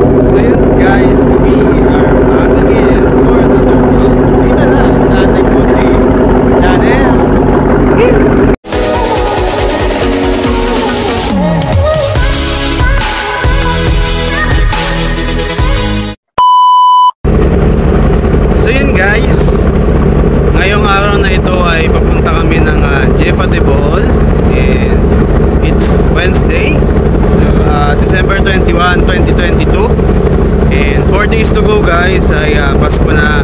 So yun guys, we are back again for another vlog dito na sa ating munting channel. So yun guys, ngayong araw na ito ay papunta kami ng Jefa de Bohol, and it's Wednesday, December 21, 2022, and 4 days to go guys. Ay Pasko na.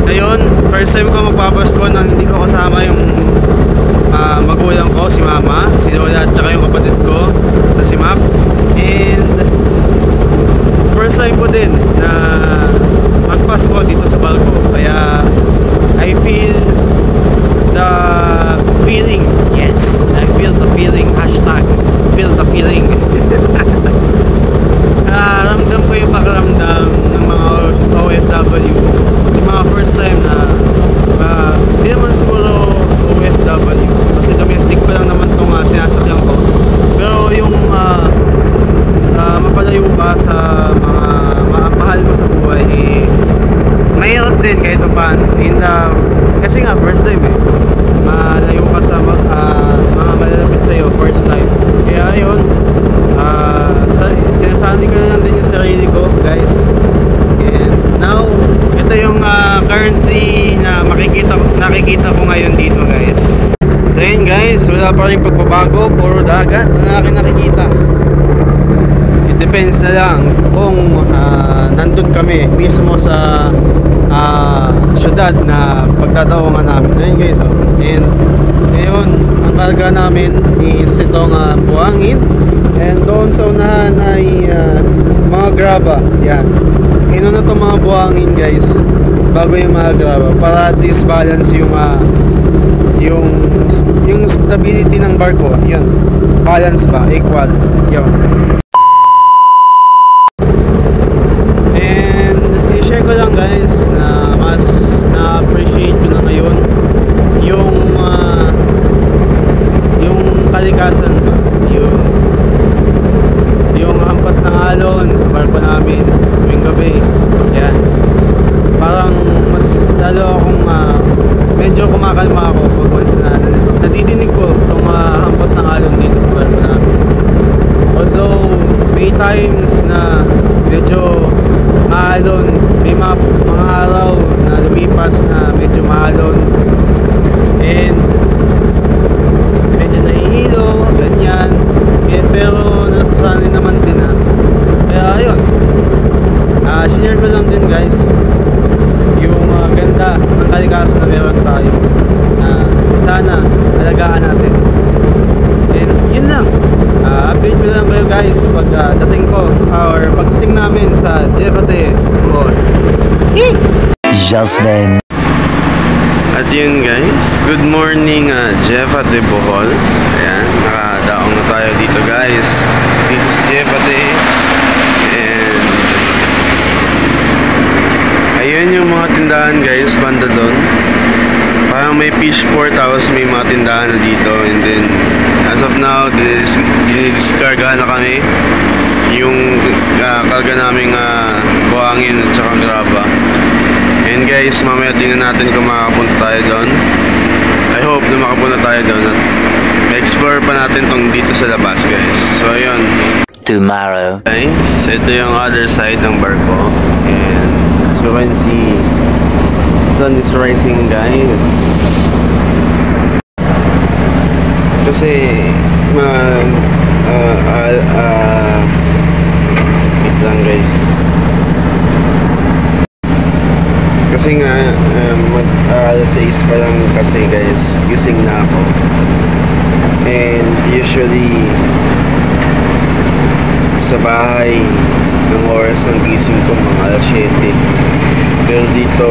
Ayun, first time ko magpapasko nang hindi ko kasama yung magulang ko, si mama, si Lola, at saka yung kapatid ko na si Mac. And first time ko din na magpasko dito sa Balco, kaya I feel the feeling. Yes, I feel the feeling. Hashtag feel the feeling. Ramdam ko yung pakiramdam ng mga OFW, yung mga first time na hindi naman siguro OFW, kasi domestic pa lang naman itong sinasakyan ko, pero yung mapalayo ka sa mga mahal mo sa buhay, mahirap din kahit paano. Kasi nga first time malayo ka sa mga malalapit sa'yo first time, kaya ayun, sinasali ko lang din yung sarili ko guys. And now ito yung currently na nakikita ko ngayon dito guys. So yun guys, wala pa rin pagbabago, puro dagat ang aking nakikita. It depends na lang kung nandun kami mismo sa syudad na pagtatawangan namin. Ayun guys, and ngayon ang karga namin is itong buhangin, and doon sa unahan ay mga graba. Yan, inuna itong mga buhangin guys bago yung mga graba, para at least balance yung stability ng barko. Yun, balance ba, equal. Yun. And i-share ko lang guys na mas na-appreciate ko na ngayon yung kalikasan ba, yung hampas ng alon sa barko namin tuwing gabi. Yan, parang mas lalo akong medyo kumakalma ako pag once na nadidinig ko itong hampas ng alon dito sa barko namin. Although may times na medyo maalon, may mga araw na lumipas na medyo maalon and medyo nahihilo, ganyan, pero nasasanay naman din kaya ayun, sinare ko lang din guys yung ganda ng kalikasan na meron tayo, na sana alagaan natin. And yun lang, update ko lang kayo guys pag dating ko or pagdating namin sa Jefa de Bohol. Just then. At yun guys, good morning Jefa de Bohol. Ayan, nakadaong na tayo dito guys, dito sa Jefa de. And ayun yung mga tindahan guys, banda doon. Parang may fish port, tapos may mga tindahan na dito. And then as of now, dinidiskarga na kami yung karga naming buhangin at saka graba. And guys, mamaya tingnan natin kung makapunta tayo doon. I hope na makapunta tayo doon at explore pa natin tong dito sa labas guys. So ayun, Tomorrow. guys, ito yung other side ng barko, and as you can see, sun is rising guys. Kasi wait lang guys, kasi nga alas 6 pa lang kasi guys, gising na ako. And usually sa bahay ng oras ng gising ko mga alas 7, pero dito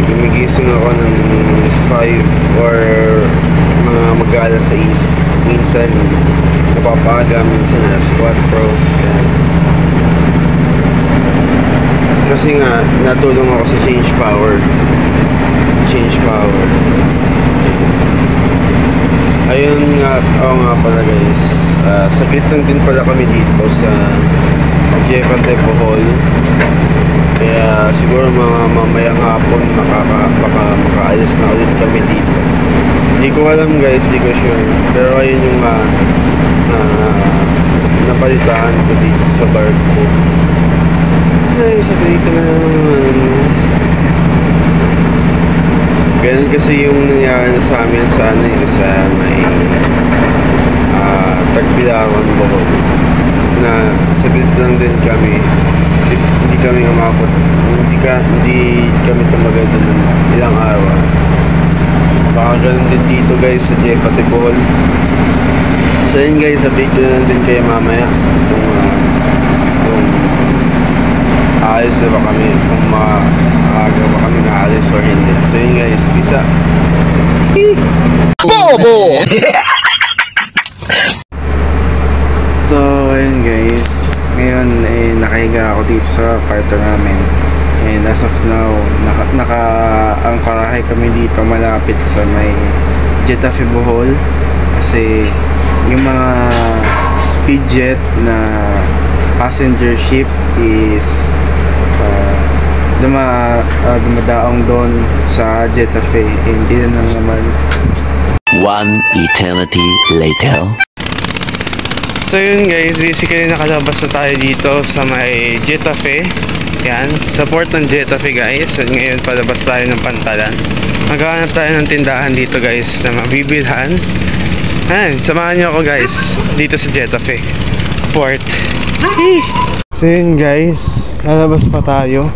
gumigising ako ng 5 or mga mag-alas 6. Minsan napapaga, minsan alas 4. Kasi nga natulong ako sa change power. Ayun nga, oo nga pala guys. Saglit lang din pala kami dito sa Jefate Bohol. Kaya siguro mga mamayang hapon baka makaalis na ulit kami dito. Hindi ko alam guys, hindi ko sure. Pero ayun yung napalitaan ko dito sa barko. Ay, saglit na naman. Ganun kasi yung nangyari na sa amin sa may Tagbilaran Bohol, na saglit lang din kami, hindi kami umabot, hindi kami tumagal doon ng ilang araw. Baka ganun din dito guys sa Jefate Bohol. So yun guys, update ko lang din kayo mamaya kung aalis na ba kami, kung maaga ba kami naalis or hindi. So yun guys, peace out. Bobo! So ayun guys, ngayon nakahiga ako dito sa kwarto namin. And as of now, ang karahay kami dito malapit sa may Jefate Bohol. Kasi yung mga speed jet na passenger ship is dumadaong doon sa Jefate. Hindi na naman. One eternity later. So yun guys, basically nakalabas na tayo dito sa may Jefate. Yan, sa port ng Jefate guys. At ngayon palabas tayo ng Pantalan. Maghahanap tayo ng tindahan dito guys na mabibilhan. Ayan, samahan nyo ako guys dito sa Jefate port. So yun guys, lalabas pa tayo.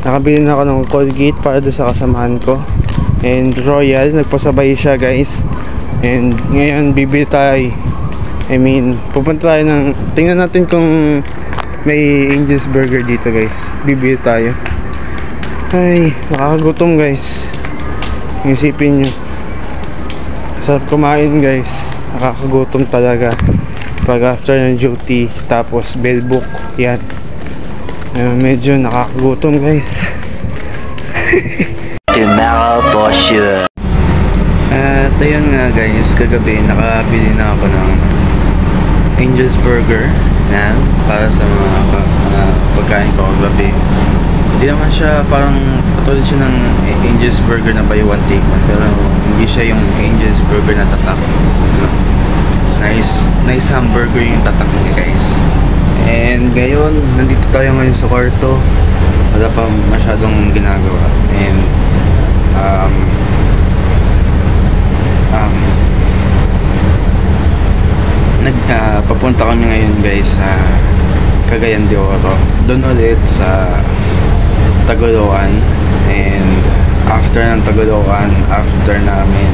Nakabili na ako ng Colgate para doon sa kasamahan ko. And Royal, nagpasabay siya guys. And ngayon bibili tayo. Pupunta tayo tingnan natin kung may Angel's Burger dito guys. Bibili tayo. Ay, nakakagutom guys. Isipin nyo, sarap kumain guys. Nakakagutom talaga pag after ng duty, tapos bell book. Yan, medyo nakakagutom guys. Tomorrow for sure. At ayun nga guys, kagabi nakabili na ako ng Angel's Burger na para sa mga pagkain ko kagabi. Hindi naman siya parang katulad siya ng Angel's Burger na buy one take one, pero hindi siya yung Angel's Burger na tatak. Nice hamburger yung tatak niya guys. And ngayon, nandito tayo ngayon sa kwarto. Wala pa masyadong ginagawa. And papunta kami ngayon guys sa Cagayan de Oro. Doon ulit sa Tagoloan. And after ng Tagoloan, after namin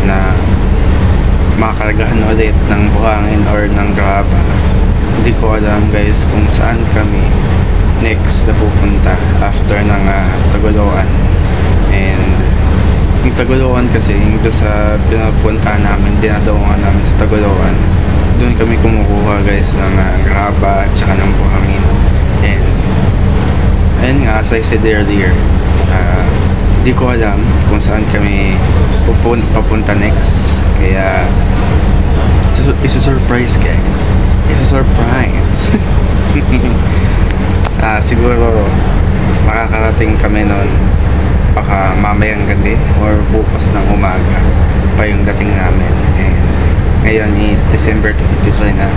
na makargahan ulit ng buhangin or ng graba, hindi ko alam guys kung saan kami next na pupunta after ng Tagoloan. And yung Tagoloan kasi, yung doon sa pinapuntahan namin, dinadaungan namin sa Tagoloan, doon kami kumukuha guys ng graba at saka ng buhangin. And ayun nga, as I said earlier, hindi ko alam kung saan kami papunta next. Kaya it's a surprise guys. It's a surprise. Siguro makakarating kami nun baka mamayang gabi or bukas ng umaga pa yung dating namin. And ngayon is December 23 na.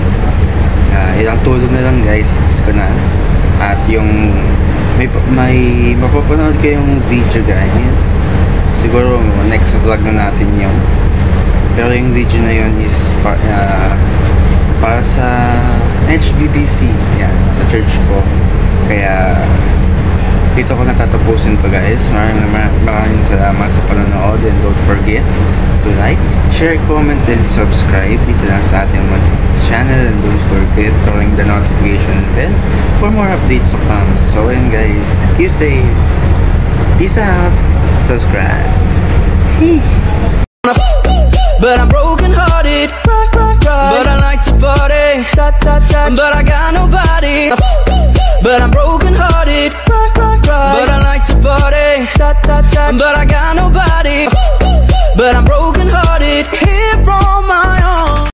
Ilang tulog na lang guys, miss ko na. At yung may mapapanood kayong video guys, siguro next vlog na natin yun. Pero yung video na yun is para sa HBBC, yan, sa church ko. Kaya dito ko natatapusin to guys. Maraming salamat sa panonood, and don't forget to like, share, comment, and subscribe dito lang sa ating channel. And don't forget to ring the notification bell for more updates to come. So and guys, keep safe, peace out, subscribe. But I'm broken hearted, but I like to party, but I got nobody. But I'm broken hearted, but I like to party, but I got nobody. But I'm broken